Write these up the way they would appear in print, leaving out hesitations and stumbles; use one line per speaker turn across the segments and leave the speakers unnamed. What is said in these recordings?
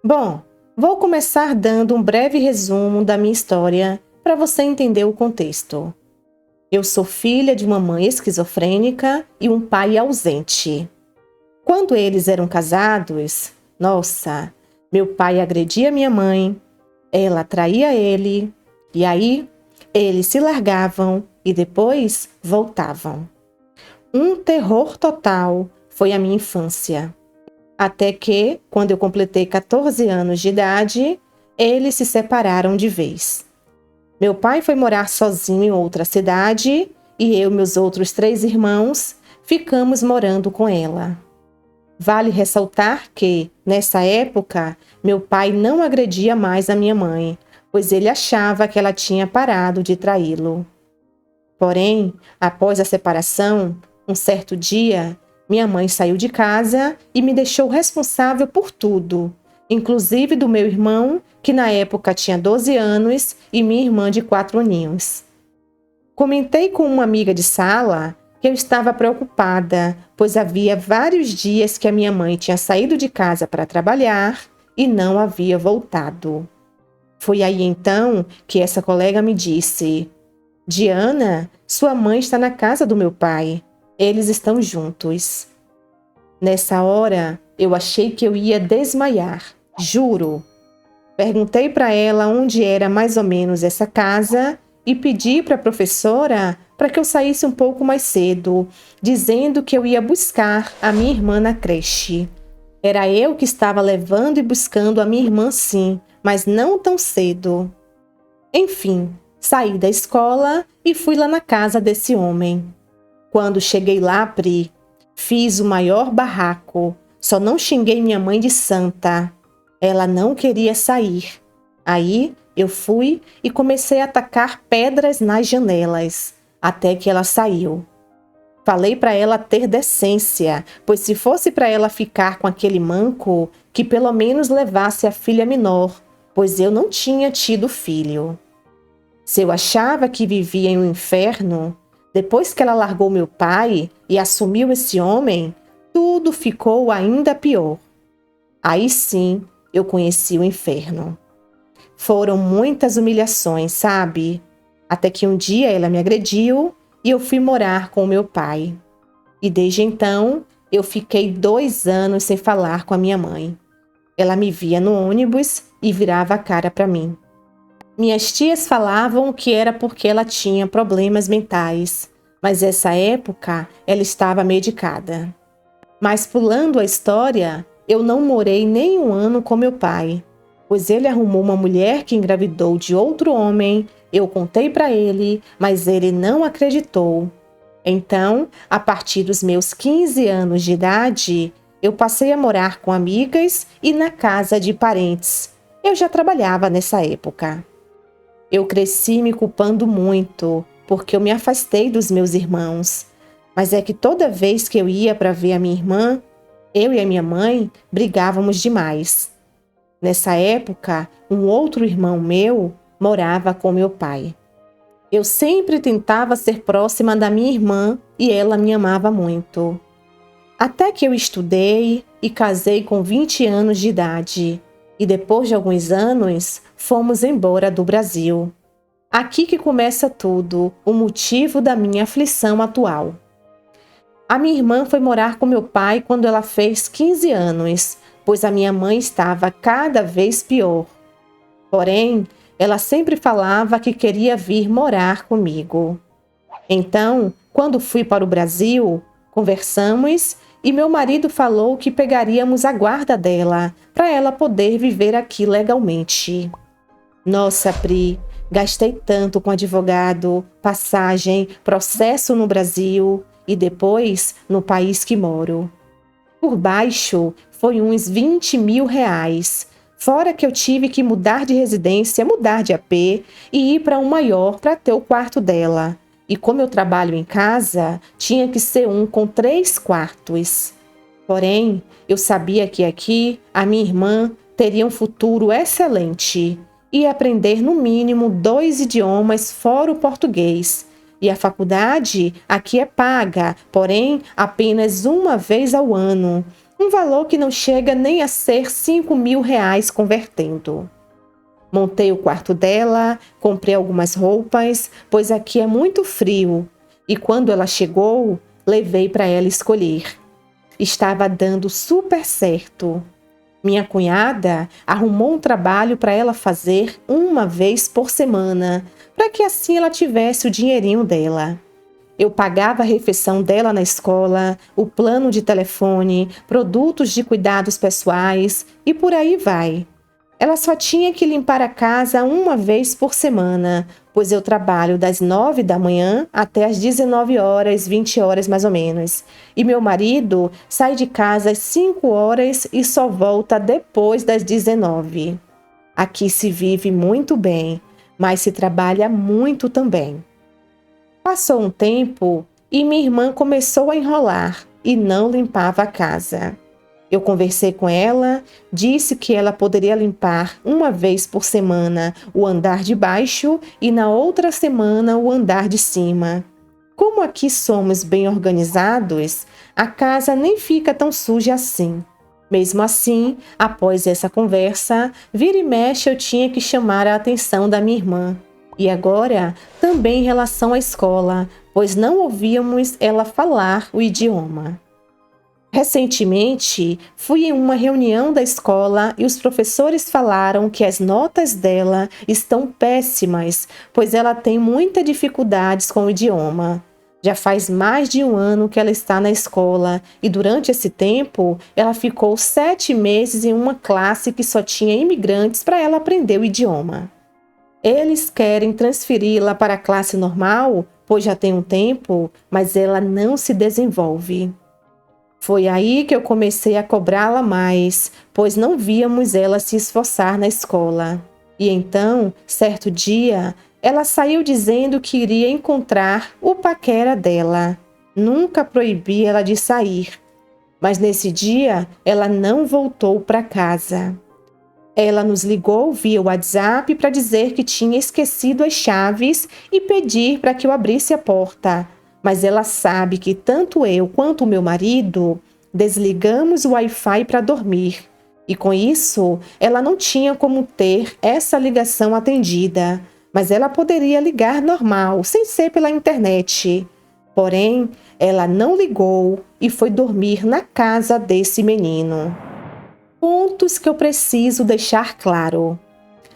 Bom, vou começar dando um breve resumo da minha história para você entender o contexto. Eu sou filha de uma mãe esquizofrênica e um pai ausente. Quando eles eram casados, nossa, meu pai agredia minha mãe, ela traía ele, e aí eles se largavam e depois voltavam. Um terror total foi a minha infância. Até que, quando eu completei 14 anos de idade, eles se separaram de vez. Meu pai foi morar sozinho em outra cidade e eu e meus outros 3 irmãos ficamos morando com ela. Vale ressaltar que, nessa época, meu pai não agredia mais a minha mãe, pois ele achava que ela tinha parado de traí-lo. Porém, após a separação, um certo dia, minha mãe saiu de casa e me deixou responsável por tudo, inclusive do meu irmão, que na época tinha 12 anos, e minha irmã de 4 aninhos. Comentei com uma amiga de sala que eu estava preocupada, pois havia vários dias que a minha mãe tinha saído de casa para trabalhar e não havia voltado. Foi aí então que essa colega me disse: Diana, sua mãe está na casa do meu pai. Eles estão juntos. Nessa hora, eu achei que eu ia desmaiar, juro. Perguntei para ela onde era mais ou menos essa casa e pedi para a professora para que eu saísse um pouco mais cedo, dizendo que eu ia buscar a minha irmã na creche. Era eu que estava levando e buscando a minha irmã, sim, mas não tão cedo. Enfim, saí da escola e fui lá na casa desse homem. Quando cheguei lá, Pri, fiz o maior barraco. Só não xinguei minha mãe de santa. Ela não queria sair. Aí eu fui e comecei a atacar pedras nas janelas, até que ela saiu. Falei para ela ter decência, pois se fosse para ela ficar com aquele manco, que pelo menos levasse a filha menor, pois eu não tinha tido filho. Se eu achava que vivia em um inferno, depois que ela largou meu pai e assumiu esse homem, tudo ficou ainda pior. Aí sim, eu conheci o inferno. Foram muitas humilhações, sabe? Até que um dia ela me agrediu e eu fui morar com o meu pai. E desde então, eu fiquei 2 anos sem falar com a minha mãe. Ela me via no ônibus e virava a cara para mim. Minhas tias falavam que era porque ela tinha problemas mentais, mas essa época ela estava medicada. Mas pulando a história, eu não morei nem 1 ano com meu pai, pois ele arrumou uma mulher que engravidou de outro homem. Eu contei para ele, mas ele não acreditou. Então, a partir dos meus 15 anos de idade, eu passei a morar com amigas e na casa de parentes. Eu já trabalhava nessa época. Eu cresci me culpando muito, porque eu me afastei dos meus irmãos. Mas é que toda vez que eu ia para ver a minha irmã, eu e a minha mãe brigávamos demais. Nessa época, um outro irmão meu morava com meu pai. Eu sempre tentava ser próxima da minha irmã e ela me amava muito. Até que eu estudei e casei com 20 anos de idade. E depois de alguns anos, fomos embora do Brasil. Aqui que começa tudo, o motivo da minha aflição atual. A minha irmã foi morar com meu pai quando ela fez 15 anos, pois a minha mãe estava cada vez pior. Porém, ela sempre falava que queria vir morar comigo. Então, quando fui para o Brasil, conversamos e meu marido falou que pegaríamos a guarda dela para ela poder viver aqui legalmente. Nossa, Pri, gastei tanto com advogado, passagem, processo no Brasil e depois no país que moro. Por baixo, foi uns 20 mil reais. Fora que eu tive que mudar de residência, mudar de AP e ir para um maior para ter o quarto dela. E como eu trabalho em casa, tinha que ser um com 3 quartos. Porém, eu sabia que aqui a minha irmã teria um futuro excelente. Ia aprender no mínimo 2 idiomas fora o português. E a faculdade aqui é paga, porém apenas uma vez ao ano. Um valor que não chega nem a ser R$ 5.000 convertendo. Montei o quarto dela, comprei algumas roupas, pois aqui é muito frio. E quando ela chegou, levei para ela escolher. Estava dando super certo. Minha cunhada arrumou um trabalho para ela fazer uma vez por semana, para que assim ela tivesse o dinheirinho dela. Eu pagava a refeição dela na escola, o plano de telefone, produtos de cuidados pessoais e por aí vai. Ela só tinha que limpar a casa uma vez por semana, pois eu trabalho das 9 da manhã até as 19 horas, 20 horas mais ou menos. E meu marido sai de casa às 5 horas e só volta depois das 19. Aqui se vive muito bem, mas se trabalha muito também. Passou um tempo e minha irmã começou a enrolar e não limpava a casa. Eu conversei com ela, disse que ela poderia limpar uma vez por semana o andar de baixo e na outra semana o andar de cima. Como aqui somos bem organizados, a casa nem fica tão suja assim. Mesmo assim, após essa conversa, vira e mexe eu tinha que chamar a atenção da minha irmã. E agora, também em relação à escola, pois não ouvíamos ela falar o idioma. Recentemente, fui em uma reunião da escola e os professores falaram que as notas dela estão péssimas, pois ela tem muitas dificuldades com o idioma. Já faz mais de um ano que ela está na escola e durante esse tempo ela ficou 7 meses em uma classe que só tinha imigrantes para ela aprender o idioma. Eles querem transferi-la para a classe normal, pois já tem um tempo, mas ela não se desenvolve. Foi aí que eu comecei a cobrá-la mais, pois não víamos ela se esforçar na escola. E então, certo dia, ela saiu dizendo que iria encontrar o paquera dela. Nunca proibi ela de sair, mas nesse dia ela não voltou para casa. Ela nos ligou via WhatsApp para dizer que tinha esquecido as chaves e pedir para que eu abrisse a porta. Mas ela sabe que tanto eu quanto o meu marido desligamos o Wi-Fi para dormir. E com isso, ela não tinha como ter essa ligação atendida. Mas ela poderia ligar normal, sem ser pela internet. Porém, ela não ligou e foi dormir na casa desse menino. Pontos que eu preciso deixar claro.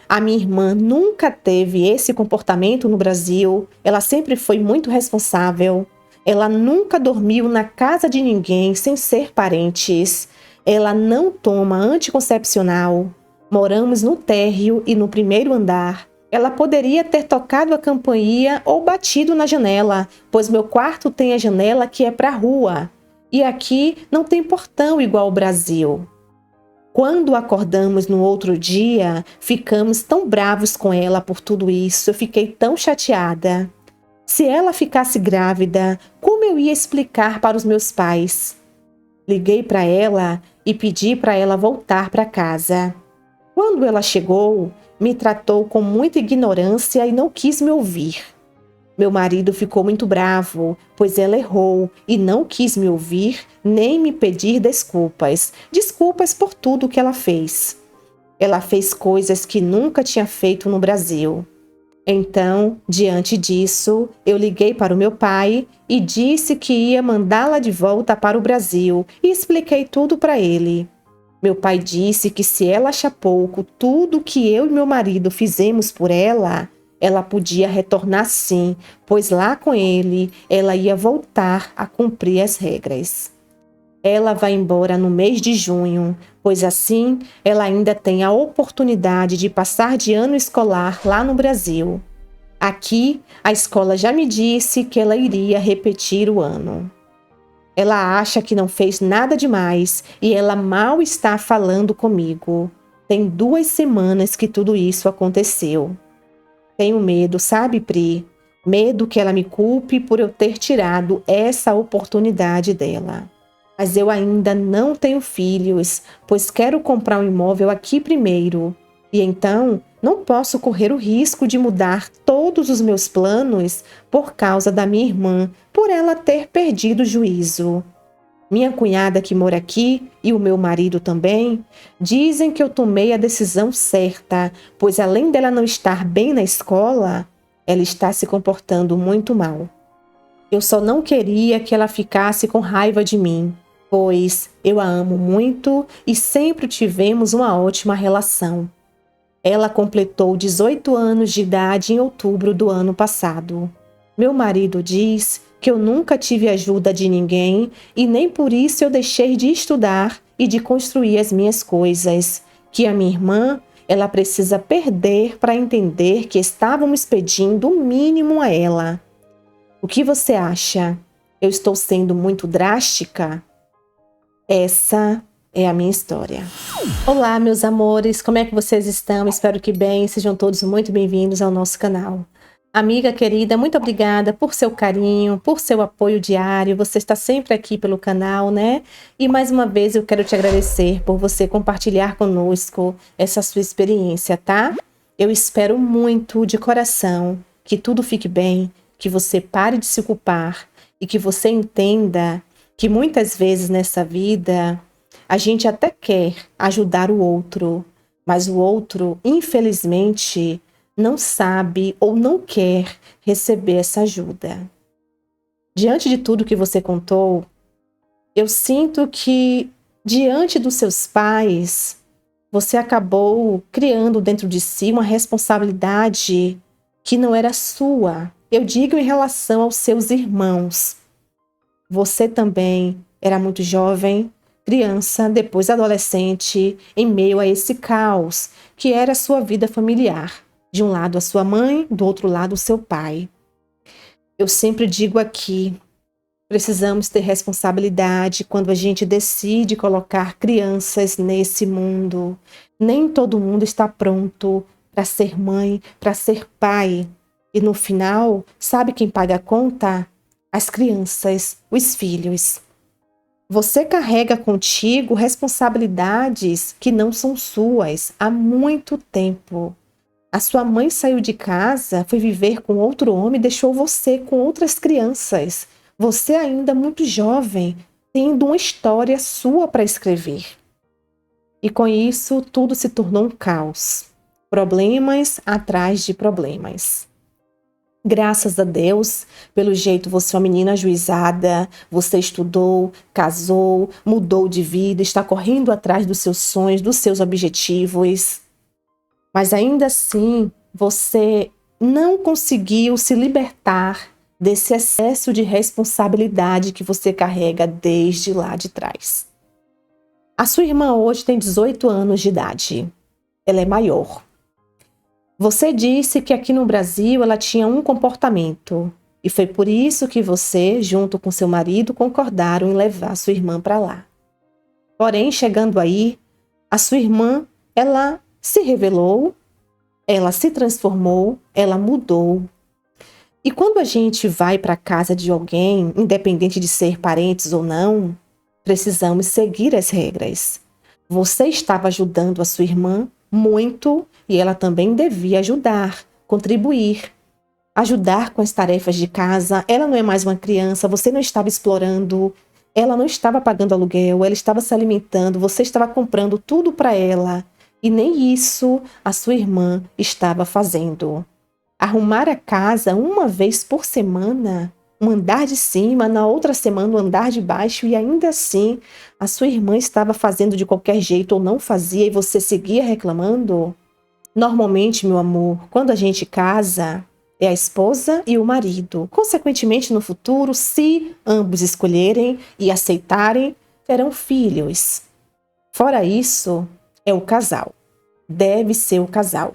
A minha irmã nunca teve esse comportamento no Brasil, ela sempre foi muito responsável. Ela nunca dormiu na casa de ninguém sem ser parentes. Ela não toma anticoncepcional. Moramos no térreo e no primeiro andar. Ela poderia ter tocado a campainha ou batido na janela, pois meu quarto tem a janela que é para a rua. E aqui não tem portão igual ao Brasil. Quando acordamos no outro dia, ficamos tão bravos com ela por tudo isso, eu fiquei tão chateada. Se ela ficasse grávida, como eu ia explicar para os meus pais? Liguei para ela e pedi para ela voltar para casa. Quando ela chegou, me tratou com muita ignorância e não quis me ouvir. Meu marido ficou muito bravo, pois ela errou e não quis me ouvir nem me pedir desculpas. Desculpas por tudo que ela fez. Ela fez coisas que nunca tinha feito no Brasil. Então, diante disso, eu liguei para o meu pai e disse que ia mandá-la de volta para o Brasil e expliquei tudo para ele. Meu pai disse que se ela achar pouco tudo que eu e meu marido fizemos por ela podia retornar sim, pois lá com ele ela ia voltar a cumprir as regras. Ela vai embora no mês de junho, pois assim ela ainda tem a oportunidade de passar de ano escolar lá no Brasil. Aqui, a escola já me disse que ela iria repetir o ano. Ela acha que não fez nada demais e ela mal está falando comigo. Tem 2 semanas que tudo isso aconteceu. Tenho medo, sabe, Pri? Medo que ela me culpe por eu ter tirado essa oportunidade dela. Mas eu ainda não tenho filhos, pois quero comprar um imóvel aqui primeiro. E então, não posso correr o risco de mudar todos os meus planos por causa da minha irmã, por ela ter perdido o juízo. Minha cunhada que mora aqui e o meu marido também dizem que eu tomei a decisão certa, pois além dela não estar bem na escola, ela está se comportando muito mal. Eu só não queria que ela ficasse com raiva de mim, pois eu a amo muito e sempre tivemos uma ótima relação. Ela completou 18 anos de idade em outubro do ano passado. Meu marido diz que eu nunca tive ajuda de ninguém e nem por isso eu deixei de estudar e de construir as minhas coisas. Que a minha irmã, ela precisa perder para entender que estávamos pedindo o mínimo a ela. O que você acha? Eu estou sendo muito drástica? Essa é a minha história. Olá, meus amores, como é que vocês estão? Espero que bem, sejam todos muito bem-vindos ao nosso canal. Amiga querida, muito obrigada por seu carinho, por seu apoio diário, você está sempre aqui pelo canal, né? E mais uma vez eu quero te agradecer por você compartilhar conosco essa sua experiência, tá? Eu espero muito, de coração, que tudo fique bem, que você pare de se culpar e que você entenda que muitas vezes nessa vida a gente até quer ajudar o outro, mas o outro, infelizmente, não sabe ou não quer receber essa ajuda. Diante de tudo que você contou, eu sinto que, diante dos seus pais, você acabou criando dentro de si uma responsabilidade que não era sua. Eu digo em relação aos seus irmãos. Você também era muito jovem, criança, depois adolescente, em meio a esse caos que era a sua vida familiar. De um lado a sua mãe, do outro lado o seu pai. Eu sempre digo aqui, precisamos ter responsabilidade quando a gente decide colocar crianças nesse mundo. Nem todo mundo está pronto para ser mãe, para ser pai. E no final, sabe quem paga a conta? As crianças, os filhos. Você carrega contigo responsabilidades que não são suas há muito tempo. A sua mãe saiu de casa, foi viver com outro homem e deixou você com outras crianças. Você ainda muito jovem, tendo uma história sua para escrever. E com isso, tudo se tornou um caos. Problemas atrás de problemas. Graças a Deus, pelo jeito você é uma menina ajuizada, você estudou, casou, mudou de vida, está correndo atrás dos seus sonhos, dos seus objetivos. Mas ainda assim, você não conseguiu se libertar desse excesso de responsabilidade que você carrega desde lá de trás. A sua irmã hoje tem 18 anos de idade. Ela é maior. Você disse que aqui no Brasil ela tinha um comportamento. E foi por isso que você, junto com seu marido, concordaram em levar sua irmã para lá. Porém, chegando aí, a sua irmã, ela se revelou, ela se transformou, ela mudou. E quando a gente vai para a casa de alguém, independente de ser parentes ou não, precisamos seguir as regras. Você estava ajudando a sua irmã muito e ela também devia ajudar, contribuir. Ajudar com as tarefas de casa, ela não é mais uma criança, você não estava explorando, ela não estava pagando aluguel, ela estava se alimentando, você estava comprando tudo para ela. E nem isso a sua irmã estava fazendo. Arrumar a casa uma vez por semana, um andar de cima, na outra semana um andar de baixo, e ainda assim a sua irmã estava fazendo de qualquer jeito ou não fazia e você seguia reclamando? Normalmente, meu amor, quando a gente casa, é a esposa e o marido. Consequentemente, no futuro, se ambos escolherem e aceitarem, terão filhos. Fora isso, é o casal. Deve ser o casal.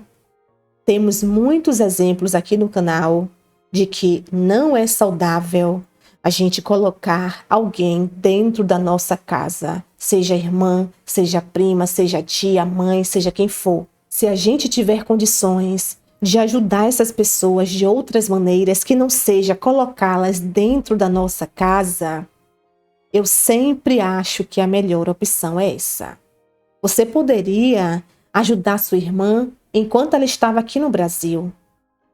Temos muitos exemplos aqui no canal de que não é saudável a gente colocar alguém dentro da nossa casa, seja irmã, seja prima, seja tia, mãe, seja quem for. Se a gente tiver condições de ajudar essas pessoas de outras maneiras que não seja colocá-las dentro da nossa casa, eu sempre acho que a melhor opção é essa. Você poderia ajudar sua irmã enquanto ela estava aqui no Brasil.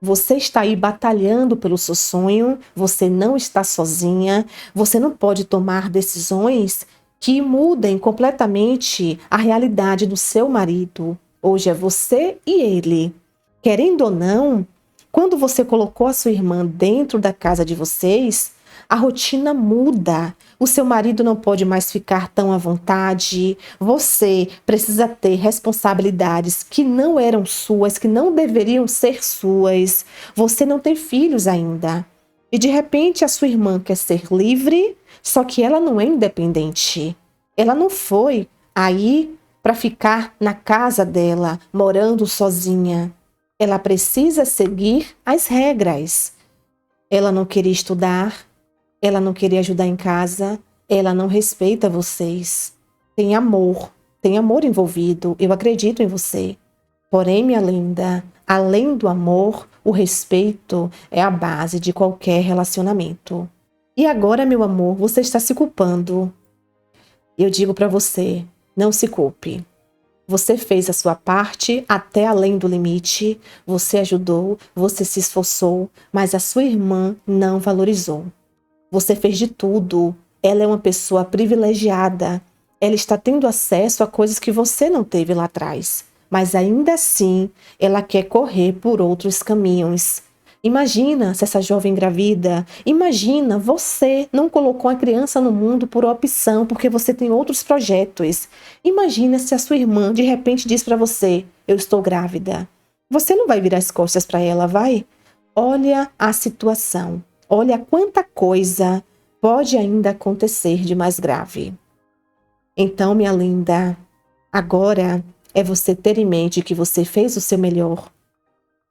Você está aí batalhando pelo seu sonho, você não está sozinha, você não pode tomar decisões que mudem completamente a realidade do seu marido. Hoje é você e ele. Querendo ou não, quando você colocou a sua irmã dentro da casa de vocês, a rotina muda. O seu marido não pode mais ficar tão à vontade. Você precisa ter responsabilidades que não eram suas, que não deveriam ser suas. Você não tem filhos ainda. E de repente a sua irmã quer ser livre, só que ela não é independente. Ela não foi aí para ficar na casa dela, morando sozinha. Ela precisa seguir as regras. Ela não queria estudar, ela não queria ajudar em casa, ela não respeita vocês. Tem amor envolvido, eu acredito em você. Porém, minha linda, além do amor, o respeito é a base de qualquer relacionamento. E agora, meu amor, você está se culpando. Eu digo para você, não se culpe. Você fez a sua parte até além do limite, você ajudou, você se esforçou, mas a sua irmã não valorizou. Você fez de tudo. Ela é uma pessoa privilegiada. Ela está tendo acesso a coisas que você não teve lá atrás. Mas ainda assim, ela quer correr por outros caminhos. Imagina se essa jovem engravida. Imagina, você não colocou a criança no mundo por opção, porque você tem outros projetos. Imagina se a sua irmã de repente diz para você: eu estou grávida. Você não vai virar as costas para ela, vai? Olha a situação. Olha quanta coisa pode ainda acontecer de mais grave. Então, minha linda, agora é você ter em mente que você fez o seu melhor.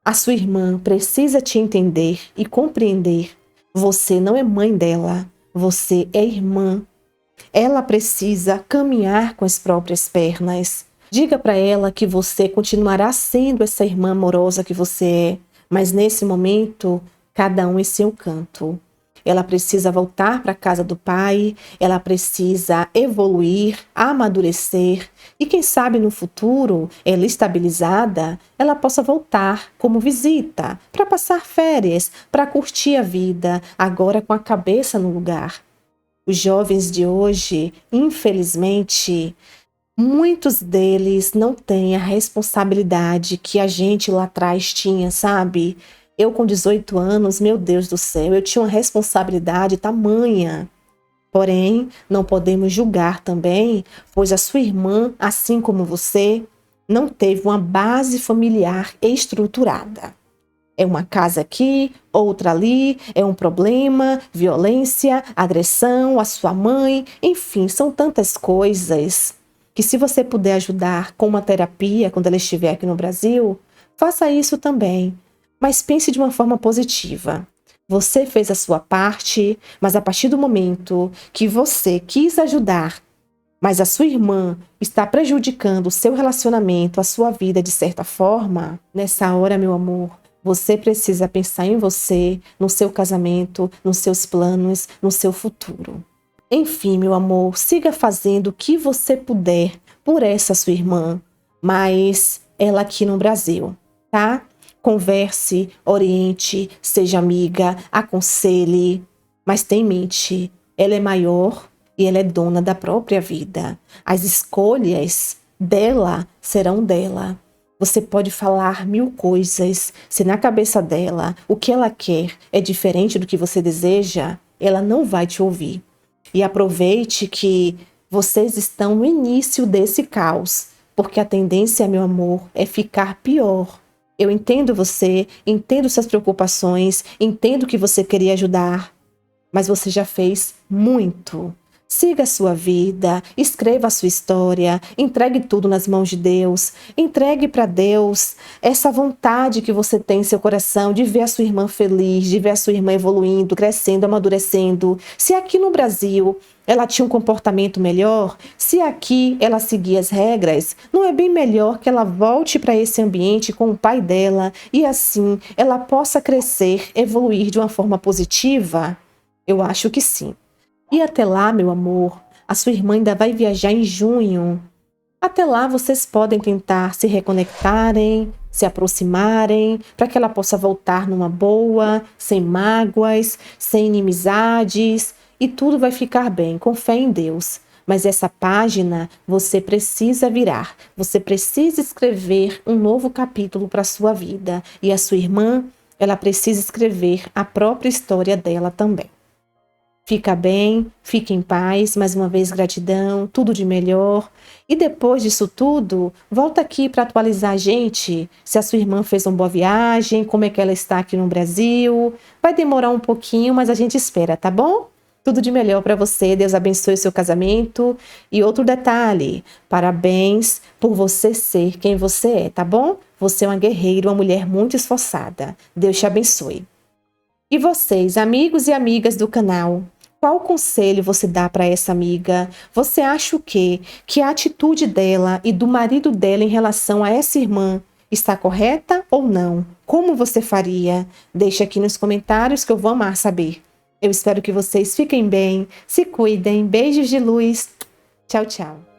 A sua irmã precisa te entender e compreender. Você não é mãe dela, você é irmã. Ela precisa caminhar com as próprias pernas. Diga para ela que você continuará sendo essa irmã amorosa que você é, mas nesse momento, cada um em seu canto. Ela precisa voltar para a casa do pai, ela precisa evoluir, amadurecer e quem sabe no futuro, ela estabilizada, ela possa voltar como visita, para passar férias, para curtir a vida, agora com a cabeça no lugar. Os jovens de hoje, infelizmente, muitos deles não têm a responsabilidade que a gente lá atrás tinha, sabe? Eu com 18 anos, meu Deus do céu, eu tinha uma responsabilidade tamanha. Porém, não podemos julgar também, pois a sua irmã, assim como você, não teve uma base familiar estruturada. É uma casa aqui, outra ali, é um problema, violência, agressão, a sua mãe, enfim, são tantas coisas que se você puder ajudar com uma terapia quando ela estiver aqui no Brasil, faça isso também, mas pense de uma forma positiva. Você fez a sua parte, mas a partir do momento que você quis ajudar, mas a sua irmã está prejudicando o seu relacionamento, a sua vida de certa forma, nessa hora, meu amor, você precisa pensar em você, no seu casamento, nos seus planos, no seu futuro. Enfim, meu amor, siga fazendo o que você puder por essa sua irmã, mas ela aqui no Brasil, tá? Converse, oriente, seja amiga, aconselhe, mas tenha em mente, ela é maior e ela é dona da própria vida. As escolhas dela serão dela. Você pode falar 1000 coisas, se na cabeça dela o que ela quer é diferente do que você deseja, ela não vai te ouvir. E aproveite que vocês estão no início desse caos, porque a tendência, meu amor, é ficar pior. Eu entendo você, entendo suas preocupações, entendo que você queria ajudar, mas você já fez muito. Siga a sua vida, escreva a sua história, entregue tudo nas mãos de Deus, entregue para Deus essa vontade que você tem em seu coração de ver a sua irmã feliz, de ver a sua irmã evoluindo, crescendo, amadurecendo. Se aqui no Brasil ela tinha um comportamento melhor, se aqui ela seguia as regras, não é bem melhor que ela volte para esse ambiente com o pai dela e assim ela possa crescer, evoluir de uma forma positiva? Eu acho que sim. E até lá, meu amor, a sua irmã ainda vai viajar em junho. Até lá, vocês podem tentar se reconectarem, se aproximarem, para que ela possa voltar numa boa, sem mágoas, sem inimizades, e tudo vai ficar bem, com fé em Deus. Mas essa página você precisa virar, você precisa escrever um novo capítulo para a sua vida. E a sua irmã, ela precisa escrever a própria história dela também. Fica bem, fique em paz, mais uma vez gratidão, tudo de melhor. E depois disso tudo, volta aqui para atualizar a gente se a sua irmã fez uma boa viagem, como é que ela está aqui no Brasil. Vai demorar um pouquinho, mas a gente espera, tá bom? Tudo de melhor para você, Deus abençoe o seu casamento. E outro detalhe, parabéns por você ser quem você é, tá bom? Você é uma guerreira, uma mulher muito esforçada. Deus te abençoe. E vocês, amigos e amigas do canal, qual conselho você dá para essa amiga? Você acha o quê? Que a atitude dela e do marido dela em relação a essa irmã está correta ou não? Como você faria? Deixe aqui nos comentários que eu vou amar saber. Eu espero que vocês fiquem bem, se cuidem, beijos de luz. Tchau, tchau.